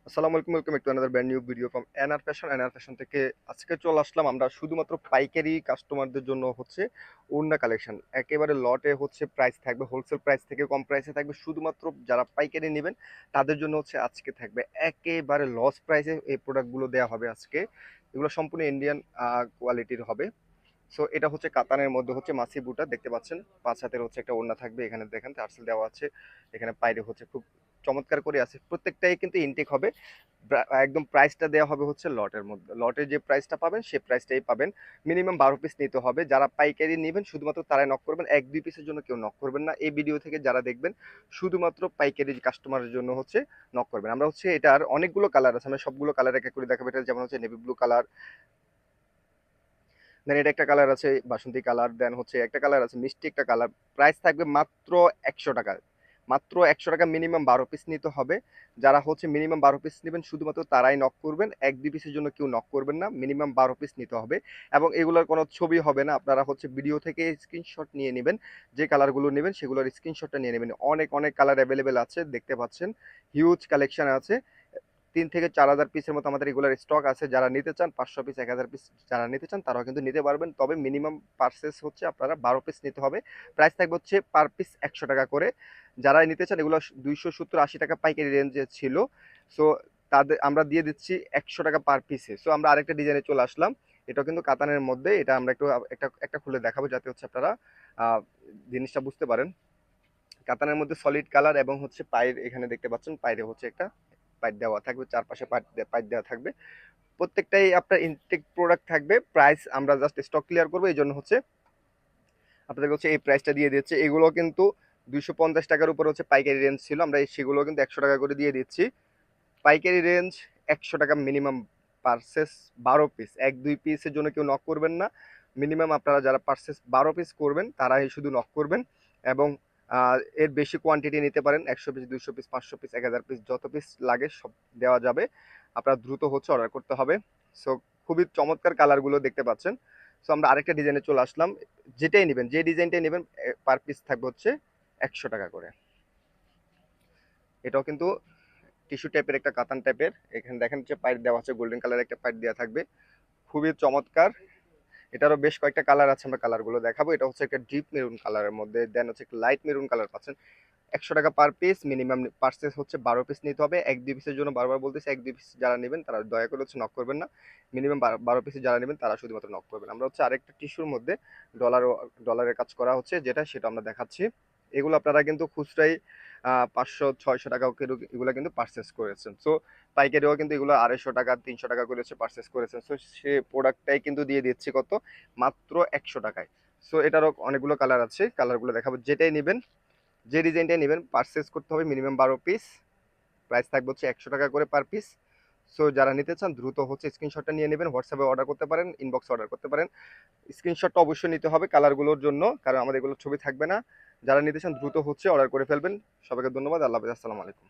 আসসালামু আলাইকুম, welcome back to another brand new video from NR fashion. NR fashion থেকে আজকে চলে আসলাম আমরা শুধুমাত্র পাইকারি কাস্টমারদের জন্য হচ্ছে ওড়না কালেকশন। একেবারে লটে হচ্ছে প্রাইস থাকবে, হোলসেল প্রাইস থেকে কম প্রাইসে থাকবে। শুধুমাত্র যারা পাইকারি নেবেন তাদের জন্য হচ্ছে আজকে থাকবে একেবারে লস প্রাইসে এই প্রোডাক্টগুলো দেওয়া হবে আজকে। এগুলো সম্পূর্ণ ইন্ডিয়ান কোয়ালিটির হবে। সো এটা হচ্ছে কাতানের মধ্যে হচ্ছে মাসি বুটা দেখতে পাচ্ছেন, 5 হাতের হচ্ছে একটা ওড়না থাকবে। এখানে দেখেন টার্সেল দেওয়া আছে, এখানে পাইরে হচ্ছে খুব চমৎকার করে আছে। প্রত্যেকটাই কিন্তু ইনটেক হবে। একদম প্রাইসটা দেওয়া হবে হচ্ছে লটের মধ্যে, লটে যে প্রাইসটা পাবেন সেই প্রাইসটাই পাবেন। মিনিমাম 12 পিস নিতে হবে। যারা পাইকারি নেবেন শুধুমাত্র তারাই নক করবেন, 1-2 পিসের জন্য কেউ নক করবেন না। এই ভিডিও থেকে যারা দেখবেন শুধুমাত্র পাইকারি কাস্টমারের জন্য হচ্ছে নক করবেন। আমরা হচ্ছে এটার অনেকগুলো কালার আছে, আমরা সবগুলো কালার এক এক করে দেখাবো। এটা যেমন হচ্ছে নেভি ব্লু কালার, দেন এটা একটা কালার আছে বাসন্তী কালার, দেন হচ্ছে একটা কালার আছে মিষ্টি একটা কালার। প্রাইস থাকবে মাত্র 100 টাকা। মাত্র 100 টাকা, মিনিমাম 12 পিস নিতে হবে। যারা হচ্ছে মিনিমাম 12 পিস নেবেন শুধুমাত্র তারাই নক করবেন, 1-2 পিসের জন্য কেউ নক করবেন না। মিনিমাম 12 পিস নিতে হবে এবং এগুলোর কোনো ছবি হবে না। আপনারা হচ্ছে ভিডিও থেকে স্ক্রিনশট নিয়ে নেবেন, যে কালারগুলো নেবেন সেগুলোর স্ক্রিনশটটা নিয়ে নেবেন। অনেক অনেক কালার অ্যাভেলেবেল আছে, দেখতে পাচ্ছেন হিউজ কালেকশন আছে। 3 থেকে 4 হাজার পিসের মতো আমাদের রেগুলার স্টক আছে। যারা নিতে চান 500 পিস, 1000 পিস যারা নিতে চান তারাও কিন্তু নিতে পারবেন। তবে মিনিমাম পার্সেস হচ্ছে আপনারা 12 পিস নিতে হবে। প্রাইস থাকবে হচ্ছে পার পিস 100 টাকা করে। যারা নিতে চান এগুলো 270-80 টাকা পাইকারি রেঞ্জে ছিল। সো তাদের আমরা দিয়ে দিচ্ছি 100 টাকা পার পিসে। সো আমরা আরেকটা ডিজাইনে চলে আসলাম। এটাও কিন্তু কাতানের মধ্যে। এটা আমরা একটু একটা একটা খুলে দেখাবো যাতে হচ্ছে আপনারা আহ, জিনিসটা বুঝতে পারেন। কাতানের মধ্যে সলিড কালার এবং হচ্ছে পায়ের এখানে দেখতে পাচ্ছেন পায়েরে হচ্ছে একটা পাইপ দেওয়া থাকবে, চারপাশে পাইপ দেওয়া থাকবে। প্রত্যেকটাই আপনার ইনটেক প্রোডাক্ট থাকবে। প্রাইস আমরা জাস্ট স্টক ক্লিয়ার করবো, এই জন্য হচ্ছে আপনাদের হচ্ছে এই প্রাইসটা দিয়ে দিচ্ছে। এগুলো কিন্তু 250 টাকার উপর হচ্ছে পাইকারি রেঞ্জ ছিল, আমরা সেগুলো কিন্তু 100 টাকা করে দিয়ে দিচ্ছি। পাইকারি রেঞ্জ 100 টাকা মিনিমাম পার্সেস। 12 পিস, 1-2 পিসের জন্য কেউ নক করবেন না। মিনিমাম আপনারা যারা পার্সেস 12 পিস করবেন তারাই শুধু নক করবেন। এবং এর বেশি কোয়ান্টিটি নিতে পারেন, 100 পিস, 200 পিস, 500 পিস, 1000 পিস, যত পিস লাগে সব দেওয়া যাবে। আপনারা দ্রুত হচ্ছে অর্ডার করতে হবে। সো খুবই চমৎকার কালারগুলো দেখতে পাচ্ছেন। সো আমরা আরেকটা ডিজাইনে চলে আসলাম। যেটাই নেবেন, যে ডিজাইনটাই নেবেন পার পিস থাকবে হচ্ছে 100 টাকা করে। এটাও কিন্তু টিস্যু টাইপের একটা কাতান টাইপের। এখানে দেখেন যে পাইপ দেওয়া আছে, গোল্ডেন কালার একটা পাইপ দেওয়া থাকবে, খুবই চমৎকার। এটারও বেশ কয়েকটা কালার আছে, আমরা কালারগুলো দেখাবো। এটা হচ্ছে একটা ডিপ মেরুন কালারের মধ্যে, দেন হচ্ছে একটা লাইট মেরুন কালার পাচ্ছেন। 100 টাকা পার পিস, মিনিমাম পার্সেস হচ্ছে 12 পিস নিতে হবে। 1-2 পিসের জন্য বারবার বলতেছি, 1-2 পিস যারা নেবেন তারা দয়া করে হচ্ছে নক করবেন না। মিনিমাম 12 পিসে যারা নেবেন তারা শুধুমাত্র নক করবেন। আমরা হচ্ছে আরেকটা টিস্যুর মধ্যে ডলার ডলারের কাজ করা হচ্ছে, যেটা সেটা আমরা দেখাচ্ছি। এগুলো আপনারা কিন্তু খুচরাই 500-600 টাকা এগুলো কিন্তু পারচেস করেছেন। সো পাইকারিও কিন্তু এগুলো 250 টাকা 300 টাকা করে হচ্ছে পারচেস করেছেন। সো সে প্রোডাক্টটাই কিন্তু দিয়ে দিচ্ছি কত, মাত্র 100 টাকায়। সো এটারও অনেকগুলো কালার আছে, কালারগুলো দেখাবো। যেটাই নেবেন, যে ডিজাইনটাই নেবেন পারচেস করতে হবে মিনিমাম 12 পিস। প্রাইস থাকবে হচ্ছে 100 টাকা করে পার পিস। সো যারা নিতে চান দ্রুত হচ্ছে স্ক্রিনশটটা নিয়ে নেবেন, হোয়াটসঅ্যাপে অর্ডার করতে পারেন, ইনবক্সে অর্ডার করতে পারেন। স্ক্রিনশটটা অবশ্যই নিতে হবে কালারগুলোর জন্য, কারণ আমাদের এগুলো ছবি থাকবে না। যারা নিতে চান দ্রুত হচ্ছে অর্ডার করে ফেলবেন। সবাইকে ধন্যবাদ। আল্লাহ হাফেজ, আসসালামু আলাইকুম।